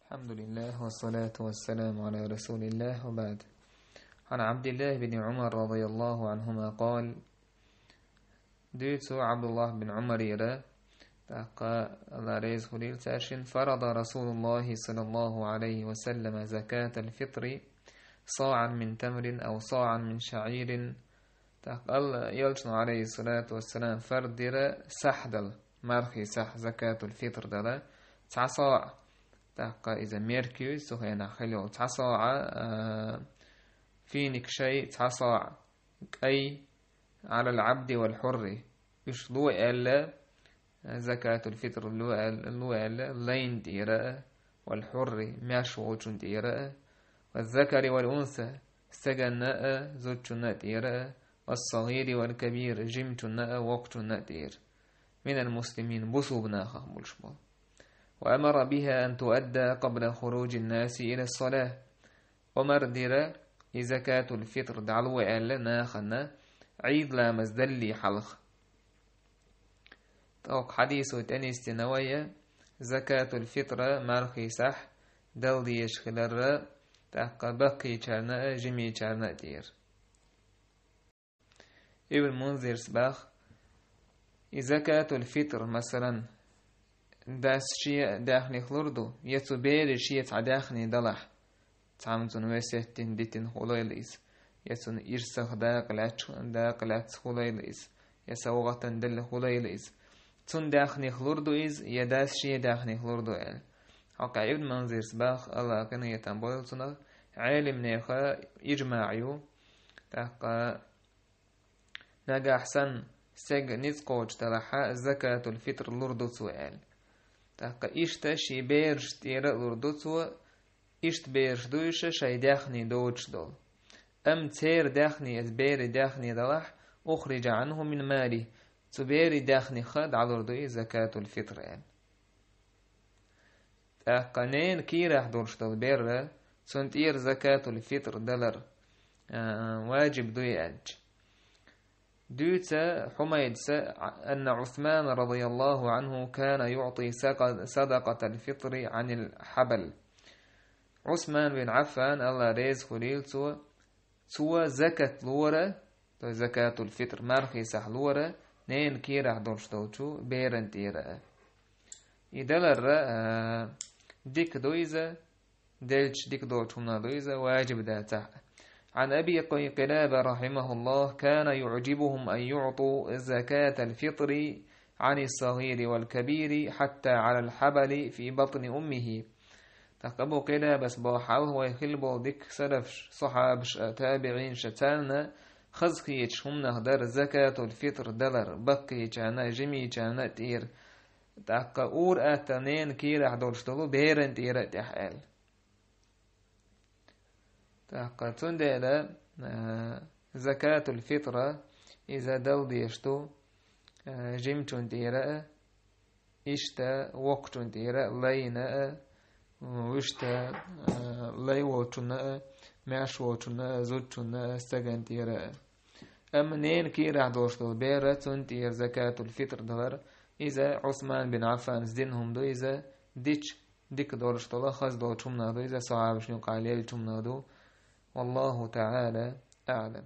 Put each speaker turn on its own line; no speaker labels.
الحمد لله والصلاة والسلام على رسول الله وبعد. عن عبد الله بن عمر رضي الله عنهما قال: ديتو عبد الله بن عمر يرى تحقى الله ريز خليل تاشن فرض رسول الله صلى الله عليه وسلم زكاة الفطر صاعا من تمر أو صاعا من شعير. تحقى الله يلشن عليه الصلاة والسلام فردر سحدل مرخي سح زكاة الفطر دل صاع تحقى إذا ميركيوز سخينا خليل صاع فينك شيء صاع أي على العبد والحر إيش لو ألا زكاة الفطر لو ألا لين ديرا والحر ماشوج ديرا والذكر والأنثى سجناء زوجنا ديرا والصغير والكبير جمتنا وقتنا دير من المسلمين بصوبنا خامل شبه. وأمر بها أن تؤدى قبل خروج الناس إلى الصلاة. ومردر زكاة الفطر دعلو ألا ناخنا عيد لا مزدلي حلق. توق حديث تنيس نوية زكاة الفطر مرخي صح دل ديش خلال تحق بقي چرنا جميع چرنا دير. ابن منذر سباخ زكاة الفطر مثلا داس شيء داخني خلردو يتو بير شيء تعداخني دلح تعمزون ويسهتين ديتين خليليس يسون إرسخ داقلات خليليس يسوغة دل خليليس تون داخني خلردو إز يداس شيء داخني خلردو إل حقا ابن منذر سباخ الله كان يتنبول تنغ عالم نيخا إجماعيو تحقا ناقا أحسن سيق نزقوج تلحا زكاة الفطر لردو سوال تحقا إشتا شي بيرش تيرا لردو سوال إشت بيرش دويشة شاي داخني دوش دول أم تير داخني از بيري داخني دلح أخرج عنه من مالي تبيري داخني خد على لردوي زكاة الفطر يعني تحقا نين كي راح دولش دول بيرا سنتير زكاة الفطر دلر واجب دوي أج دوتا حميد أن عثمان رضي الله عنه كان يعطي صدقة الفطر عن الحبل. عثمان بن عفان الله ريز خليل سوى زكاة لورة زكاة الفطر مرخي سح لورة نين كيرا دولش دوتشو بيرن تيرا إدلر ديك دويزة دلش ديك دوتشونا دويزة واجب داتا. عن أبي قلابة رحمه الله كان يعجبهم أن يعطوا زكاة الفطر عن الصغير والكبير حتى على الحبل في بطن أمه. تقبو قلابة سباحه ويخلبو ديك سلف صحاب تابعين شتالنا خزقيتش هم نهدر زكاة الفطر دلر بقي جانا جمي جانا تير تقا أور آتانين كير أحدولشتلو بيرن تير تحال تحقا تندل زكاة الفطرة إذا دل ديشتو جمتون تيرا إشتا وقتون تيرا لينا وشتا ليوتون معشوتون زوتون سجن تيرا أمنين كيرا دوشتو بيرا تنتير زكاة الفطر دلر إذا عثمان بن عفان زدنهم دو إذا ديك دولشتو خز دوشتم نادو إذا صعابش نقاليل تم نادو والله تعالى أعلم.